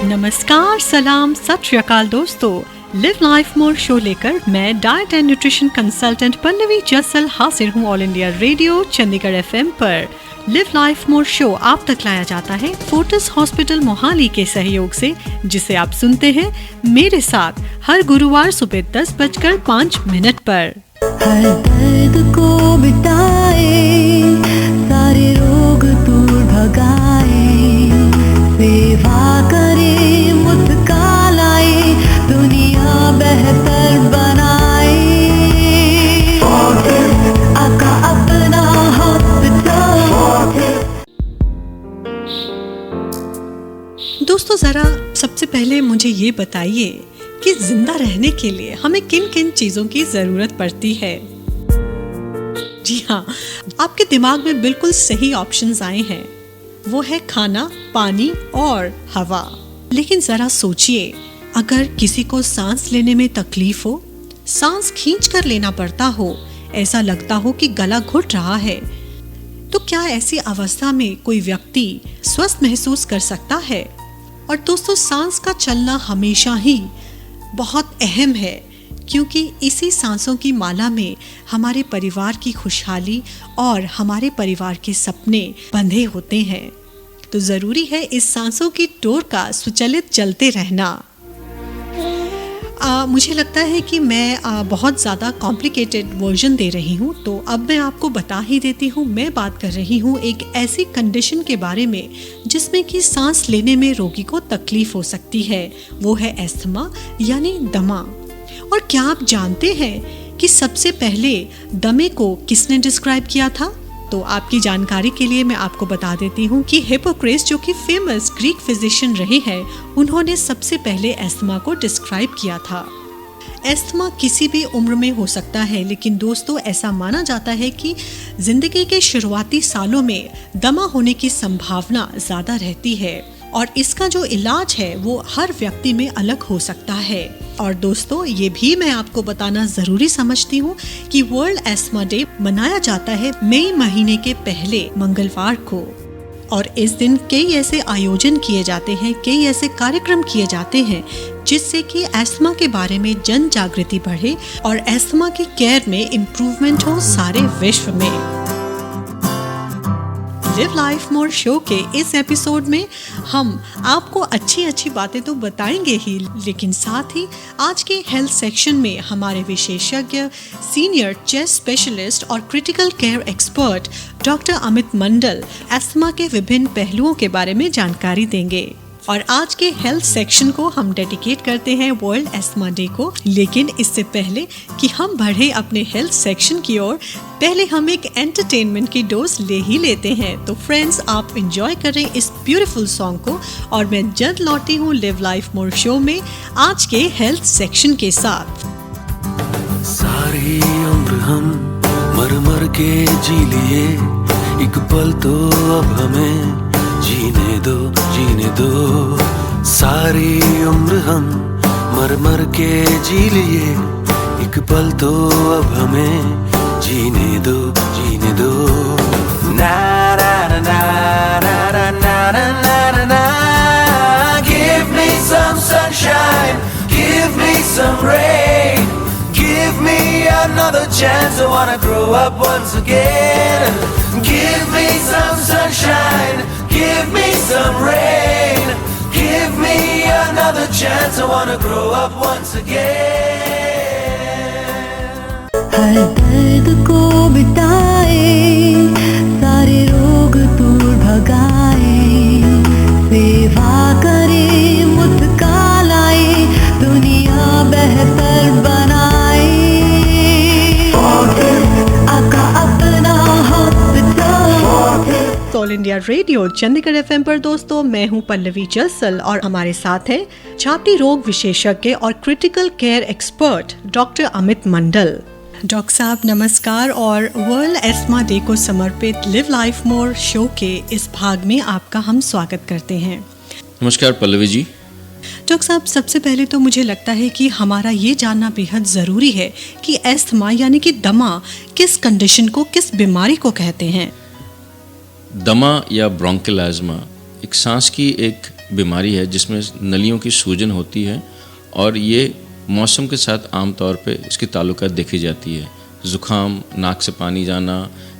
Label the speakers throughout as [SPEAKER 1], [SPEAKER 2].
[SPEAKER 1] नमस्कार, सलाम, सत श्री अकाल दोस्तों। लिव लाइफ मोर शो लेकर मैं diet and nutrition consultant Pallavi Jasal हाजिर हूँ all India radio Chandigarh FM पर। लिव लाइफ मोर शो आप तक लाया जाता है फोर्टिस हॉस्पिटल मोहाली के सहयोग से, जिसे आप सुनते हैं मेरे साथ हर गुरुवार सुबह 10:05 पर।
[SPEAKER 2] हर दर्द को मिटाए, सारे रोग दूर भगाए, सेवा करे मुस्कालाए, दुनिया बेहतर बनाए। आका अपना हॉस्पिटल।
[SPEAKER 1] दोस्तों, जरा सबसे पहले मुझे ये बताइए कि जिंदा रहने के लिए हमें किन किन चीजों की जरूरत पड़ती है। जी हाँ, आपके दिमाग में बिल्कुल सही ऑप्शंस आए हैं। वो है खाना, पानी और हवा। लेकिन जरा सोचिए, अगर किसी को सांस लेने में तकलीफ हो, सांस खींच कर लेना पड़ता हो, ऐसा लगता हो कि गला घुट रहा है, तो क्या ऐसी अवस्था में कोई व्यक्ति स्वस्थ महसूस कर सकता है? और दोस्तों, सांस का चलना हमेशा ही बहुत अहम है, क्योंकि इसी सांसों की माला में हमारे परिवार की खुशहाली और हमारे परिवार के सपने बंधे होते हैं। तो जरूरी है इस सांसों की डोर का सुचालित चलते रहना। मुझे लगता है कि मैं बहुत ज़्यादा कॉम्प्लिकेटेड वर्जन दे रही हूँ, तो अब मैं आपको बता ही देती हूँ। मैं बात कर रही हूँ एक ऐसी कंडीशन के बारे में जिसमें कि सांस लेने में रोगी को तकलीफ हो सकती है। वो है एस्थमा यानी दमा। और क्या आप जानते हैं कि सबसे पहले दमे को किसने डिस्क्राइब किया था? तो आपकी जानकारी के लिए मैं आपको बता देती हूँ कि हिप्पोक्रेट्स, जो कि फेमस ग्रीक फिजिशियन रहे हैं, उन्होंने सबसे पहले एस्थमा को डिस्क्राइब किया था। एस्थमा किसी भी उम्र में हो सकता है, लेकिन दोस्तों ऐसा माना जाता है कि जिंदगी के शुरुआती सालों में दमा होने की संभावना ज़्यादा रहती है और इसका जो इलाज है वो हर व्यक्ति में अलग हो सकता है। और दोस्तों, ये भी मैं आपको बताना ज़रूरी समझती हूँ कि वर्ल्ड एस्थमा डे मनाया जाता है मई महीने के पहले मंगलवार को। और इस दिन कई ऐसे आयोजन किए जाते हैं, कई ऐसे कार्यक्रम किए जाते हैं जिससे कि एस्थमा के बारे में जन जागृति बढ़े और एस्थमा की केयर में इम्प्रूवमेंट हो सारे विश्व में। लिव लाइफ मोर शो के इस एपिसोड में हम आपको अच्छी अच्छी बातें तो बताएंगे ही, लेकिन साथ ही आज के हेल्थ सेक्शन में हमारे विशेषज्ञ, सीनियर चेस्ट स्पेशलिस्ट और critical care expert doctor Amit Mandal asthma के विभिन्न पहलुओं के बारे में जानकारी देंगे। और आज के हेल्थ सेक्शन को हम डेडिकेट करते हैं वर्ल्ड एस्थमा डे को। लेकिन इससे पहले कि हम बढ़े अपने हेल्थ सेक्शन की ओर, पहले हम एक एंटरटेनमेंट की डोज ले ही लेते हैं। तो फ्रेंड्स, आप एंजॉय करें इस ब्यूटीफुल सॉन्ग को और मैं जल्द लौटी हूँ लिव लाइफ मोर शो में आज के हेल्थ सेक्शन के साथ।
[SPEAKER 3] सारी उम्र हम मर मर के जी लिए, एक पल तो अब हमें जीने दो, जीने दो। सारी उम्र हम मर मर के जी लिए, एक पल तो अब हमें जीने दो, जीने दो। ना ना ना ना ना ना ना ना ना ना। Give me some sunshine, give me some rain, give me another chance. I wanna grow up once again. Give me some sunshine, give me some rain, give me another chance. I wanna grow up once again.
[SPEAKER 2] हर दर्द को मिटाए, सारे रोग दूर भगाए, सेवा करे मुस्कालाए, दुनिया बेहतर बनाए। आका अपना hospital.
[SPEAKER 1] All India radio Chandigarh FM पर दोस्तों, मैं हूं पल्लवी जसल और हमारे साथ हैं छाती रोग विशेषज्ञ और critical care expert doctor Amit Mandal. Doctor साहब नमस्कार, और वर्ल्ड एस्थमा डे को समर्पित लिव लाइफ मोर शो के इस भाग में आपका हम स्वागत करते हैं।
[SPEAKER 4] नमस्कार पल्लवी जी।
[SPEAKER 1] डॉक्टर साहब, सबसे पहले तो मुझे लगता है कि हमारा ये जानना बेहद ज़रूरी है कि एस्थमा यानी कि दमा किस कंडीशन को, किस बीमारी को कहते हैं।
[SPEAKER 4] दमा या ब्रोंकियल एस्मा एक सांस की एक बीमारी है जिसमें नलियों की सूजन होती है और ये मौसम के साथ आमतौर पे इसकी ताल्लुकात देखी जाती है। ज़ुकाम, नाक से पानी जाना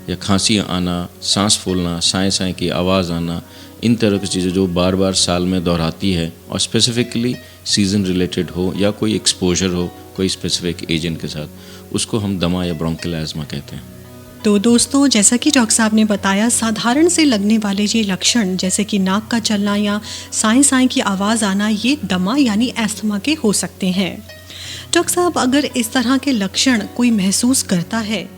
[SPEAKER 4] या खांसी आना, सांस फूलना, साए साए की आवाज़ आना, इन तरह की चीज़ें जो बार बार साल में दोहराती है और स्पेसिफिकली सीज़न रिलेटेड हो या कोई एक्सपोजर हो कोई स्पेसिफिक एजेंट के साथ, उसको हम दमा या ब्रोंकियल एज़मा कहते हैं।
[SPEAKER 1] तो दोस्तों, जैसा कि डॉक्टर साहब ने बताया, साधारण से लगने वाले ये लक्षण जैसे कि नाक का चलना या साए साए की आवाज़ आना, ये दमा यानी अस्थमा के हो सकते हैं। डॉक्टर साहब, अगर इस तरह के लक्षण कोई महसूस करता है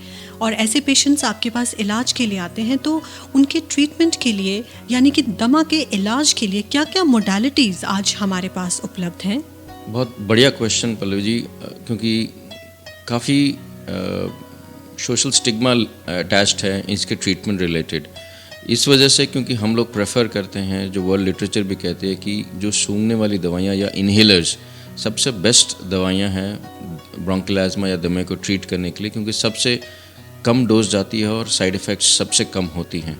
[SPEAKER 1] और ऐसे पेशेंट्स आपके पास इलाज के लिए आते हैं, तो उनके ट्रीटमेंट के लिए यानी कि दमा के इलाज के लिए क्या क्या मोडालिटीज़ आज हमारे पास उपलब्ध हैं?
[SPEAKER 4] बहुत बढ़िया क्वेश्चन पल्लवी जी, क्योंकि काफ़ी सोशल स्टिग्मा अटैच्ड है इसके ट्रीटमेंट रिलेटेड। इस वजह से क्योंकि हम लोग प्रेफर करते हैं, जो वर्ल्ड लिटरेचर भी कहते हैं कि जो सूंघने वाली दवाइयाँ या इन्हेलर्स सबसे बेस्ट दवाइयाँ हैं ब्रोंकियल एज़मा या दमे को ट्रीट करने के लिए, क्योंकि सबसे कम डोज जाती है और साइड इफ़ेक्ट्स सबसे कम होती हैं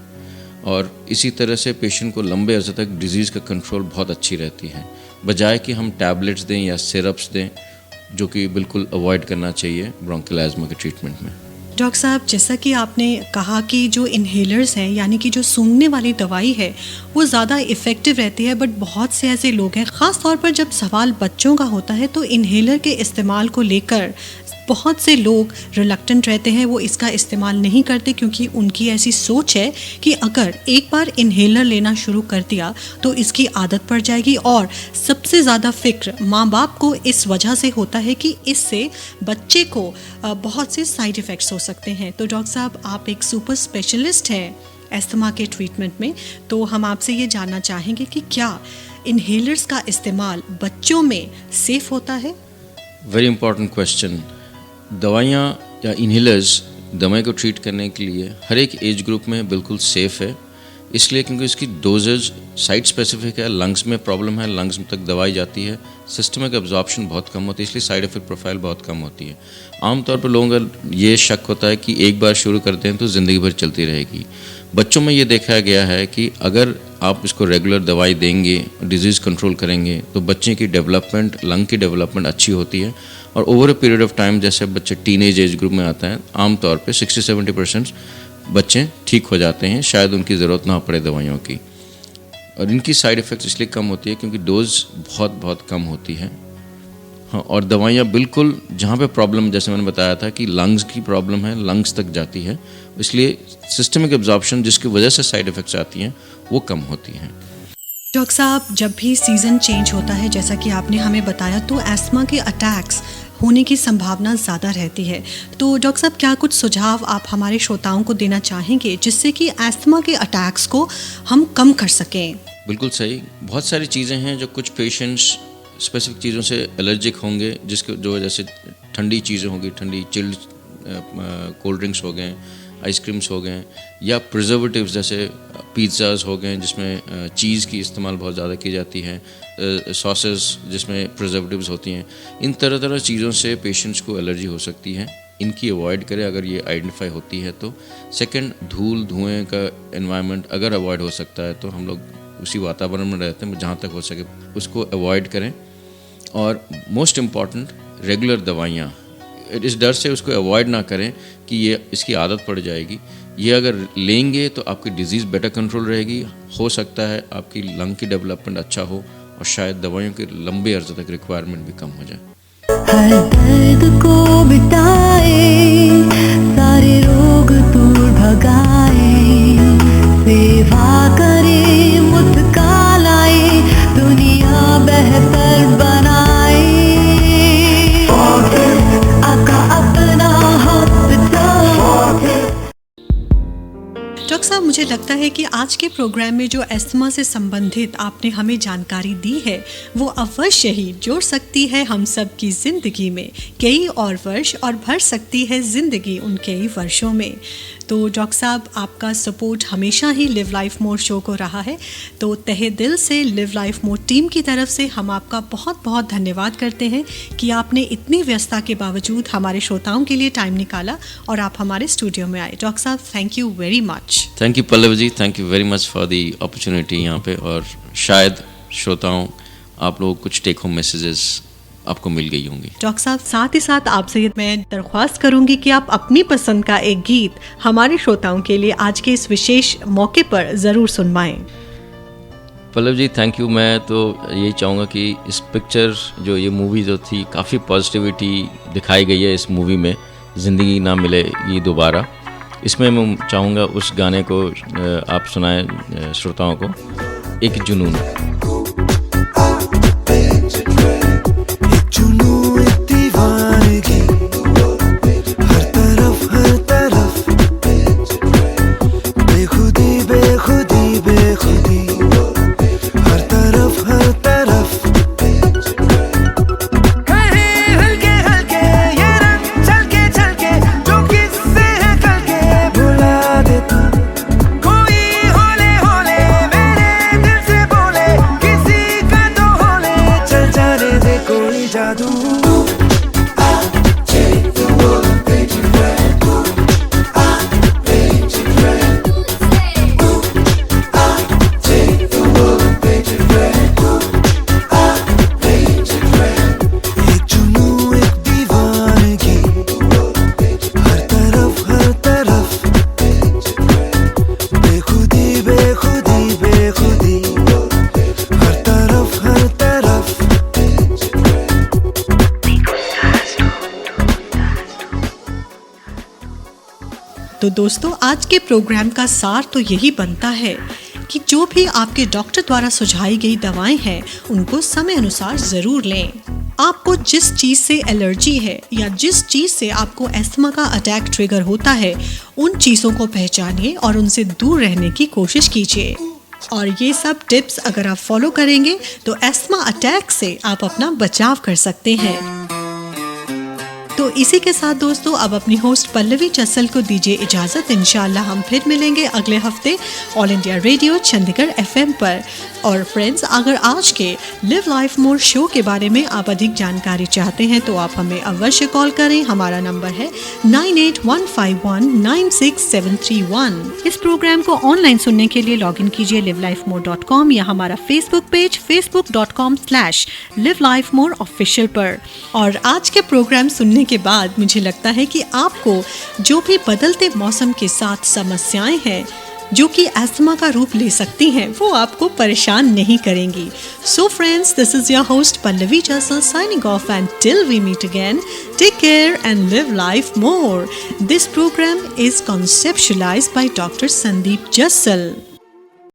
[SPEAKER 4] और इसी तरह से पेशेंट को लंबे अर्से तक डिज़ीज़ का कंट्रोल बहुत अच्छी रहती है, बजाय कि हम टैबलेट्स दें या सिरप्स दें, जो कि बिल्कुल अवॉइड करना चाहिए ब्रोंकियल एज़मा के ट्रीटमेंट में।
[SPEAKER 1] डॉक्टर साहब, जैसा कि आपने कहा कि जो इन्हेलर्स हैं यानी कि जो सूंघने वाली दवाई है वो ज़्यादा इफ़ेक्टिव रहती है, बट बहुत से ऐसे लोग हैं, ख़ास तौर पर जब सवाल बच्चों का होता है तो इन्हेलर के इस्तेमाल को लेकर बहुत से लोग रिलक्टेंट रहते हैं, वो इसका इस्तेमाल नहीं करते क्योंकि उनकी ऐसी सोच है कि अगर एक बार इन्हेलर लेना शुरू कर दिया तो इसकी आदत पड़ जाएगी। और सबसे ज़्यादा फ़िक्र माँ बाप को इस वजह से होता है कि इससे बच्चे को बहुत से साइड इफ़ेक्ट्स हो सकते हैं। तो डॉक्टर साहब, आप एक सुपर स्पेशलिस्ट हैं अस्थमा के ट्रीटमेंट में, तो हम आपसे ये जानना चाहेंगे कि क्या इन्हेलर्स का इस्तेमाल बच्चों में सेफ़ होता है?
[SPEAKER 4] Very important question. दवाइयाँ या इन्हेलर्स दमे को ट्रीट करने के लिए हर एक एज ग्रुप में बिल्कुल सेफ़ है, इसलिए क्योंकि इसकी डोजेज साइट स्पेसिफिक है। लंग्स में प्रॉब्लम है, लंग्स तक दवाई जाती है, सिस्टमिक एब्जॉर्प्शन बहुत कम होती है, इसलिए साइड इफेक्ट प्रोफाइल बहुत कम होती है। आमतौर पर लोगों का ये शक होता है कि एक बार शुरू करते हैं तो ज़िंदगी भर चलती रहेगी। बच्चों में ये देखा गया है कि अगर आप इसको रेगुलर दवाई देंगे, डिजीज़ कंट्रोल करेंगे, तो बच्चे की डेवलपमेंट, लंग की डेवलपमेंट अच्छी होती है और over a period of time जैसे बच्चे टीनेज एज ग्रुप में आते हैं, आमतौर पे 60-70% बच्चे ठीक हो जाते हैं, शायद उनकी ज़रूरत ना पड़े दवाइयों की। और इनकी साइड इफ़ेक्ट्स इसलिए कम होती है क्योंकि डोज बहुत कम होती है। हाँ, और दवाइयाँ बिल्कुल जहाँ पे प्रॉब्लम, जैसे मैंने बताया था कि लंग्स की प्रॉब्लम है, लंग्स तक जाती है, इसलिए सिस्टमिक एब्जॉर्प्शन जिसकी वजह से साइड इफ़ेक्ट्स आती हैं वो कम होती हैं।
[SPEAKER 1] डॉक्टर साहब, जब भी सीज़न चेंज होता है, जैसा कि आपने हमें बताया, तो अस्थमा के अटैक्स होने की संभावना ज़्यादा रहती है। तो डॉक्टर साहब, क्या कुछ सुझाव आप हमारे श्रोताओं को देना चाहेंगे जिससे कि अस्थमा के अटैक्स को हम कम कर सकें? बिल्कुल
[SPEAKER 4] सही। बहुत सारी चीज़ें हैं जो कुछ पेशेंट्स स्पेसिफिक चीज़ों से एलर्जिक होंगे, जिसके जो जैसे ठंडी चीज़ें होंगी, ठंडी चिल्ड कोल्ड ड्रिंक्स हो गए, आइसक्रीम्स हो गए, या प्रिजर्वेटिव्स जैसे पिज़्ज़ाज हो गए जिसमें चीज़ की इस्तेमाल बहुत ज़्यादा की जाती है, सॉसेस जिसमें प्रिजर्वेटिव्स होती हैं। इन तरह चीज़ों से पेशेंट्स को एलर्जी हो सकती है, इनकी अवॉइड करें अगर ये आइडेंटिफाई होती है तो। सेकंड, धूल धुएँ का एनवायरनमेंट अगर अवॉइड हो सकता है तो हम लोग उसी वातावरण में रहते हैं, जहाँ तक हो सके उसको अवॉइड करें। और मोस्ट इम्पॉर्टेंट, रेगुलर दवाइयाँ, इस डर से उसको अवॉइड ना करें कि ये इसकी आदत पड़ जाएगी। ये अगर लेंगे तो आपकी डिजीज़ बेटर कंट्रोल रहेगी, हो सकता है आपकी लंग की डेवलपमेंट अच्छा हो और शायद दवाइयों के लंबे अर्से तक रिक्वायरमेंट भी कम हो जाए।
[SPEAKER 2] हर दर्द को मिटाए, सारे रोग दूर भगाए, सेवा करे, मुस्कालाए, दुनिया बेहतर बनाए। आका अपना
[SPEAKER 1] डॉक्टर साहब, मुझे लगता है कि आज के प्रोग्राम में जो अस्थमा से संबंधित आपने हमें जानकारी दी है वो अवश्य ही जोड़ सकती है हम सब की ज़िंदगी में कई और वर्ष और भर सकती है ज़िंदगी उन कई वर्षों में। तो डॉक्टर साहब, आपका सपोर्ट हमेशा he live life more show को रहा है, तो तहे दिल से लिव लाइफ मोर टीम की तरफ से हम आपका बहुत बहुत धन्यवाद करते हैं कि आपने इतनी व्यस्तता के बावजूद हमारे श्रोताओं के लिए टाइम निकाला और आप हमारे स्टूडियो में आए। डॉक्टर साहब, thank you very much.
[SPEAKER 4] Thank you Pallavi ji, thank you very much for the opportunity यहाँ पे, और शायद श्रोताओं, आप लोग कुछ टेक होम मैसेजेस आपको मिल गई होंगी।
[SPEAKER 1] डॉक्टर साहब, साथ ही साथ आपसे मैं दरख्वास्त करूंगी कि आप अपनी पसंद का एक गीत हमारे श्रोताओं के लिए आज के इस विशेष मौके पर ज़रूर सुनवाएं।
[SPEAKER 4] पल्लव जी, थैंक यू। मैं तो यही चाहूँगा कि इस पिक्चर जो ये मूवी जो थी, काफ़ी पॉजिटिविटी दिखाई गई है इस मूवी में, ज़िंदगी ना मिले ये दोबारा। इसमें मैं चाहूँगा उस गाने को आप सुनाएं श्रोताओं को, एक जुनून।
[SPEAKER 1] तो दोस्तों, आज के प्रोग्राम का सार तो यही बनता है कि जो भी आपके डॉक्टर द्वारा सुझाई गई दवाएं हैं उनको समय अनुसार ज़रूर लें। आपको जिस चीज़ से एलर्जी है या जिस चीज़ से आपको अस्थमा का अटैक ट्रिगर होता है, उन चीज़ों को पहचानिए और उनसे दूर रहने की कोशिश कीजिए। और ये सब टिप्स अगर आप फॉलो करेंगे तो अस्थमा अटैक से आप अपना बचाव कर सकते हैं। तो इसी के साथ दोस्तों, अब अपनी होस्ट पल्लवी चस्सल को दीजिए इजाज़त। इंशाल्लाह हम फिर मिलेंगे अगले हफ्ते all India radio Chandigarh FM पर। और फ्रेंड्स, अगर आज के लिव लाइफ मोर शो के बारे में आप अधिक जानकारी चाहते हैं तो आप हमें अवश्य कॉल करें। हमारा नंबर है 9815196731। इस प्रोग्राम को ऑनलाइन सुनने के लिए लॉग इन कीजिए livelifemore.com या हमारा फेसबुक पेज facebook.com/livelifemoreofficial पर। और आज के प्रोग्राम सुनने के बाद मुझे लगता है कि आपको जो भी बदलते मौसम के साथ समस्याएं हैं जो कि अस्थमा का रूप ले सकती हैं, वो आपको परेशान नहीं करेंगी। So friends, this is your host Pallavi जसल signing off, and till we meet again, take care and live life more. This program is conceptualized by Dr. Sandeep Jassal.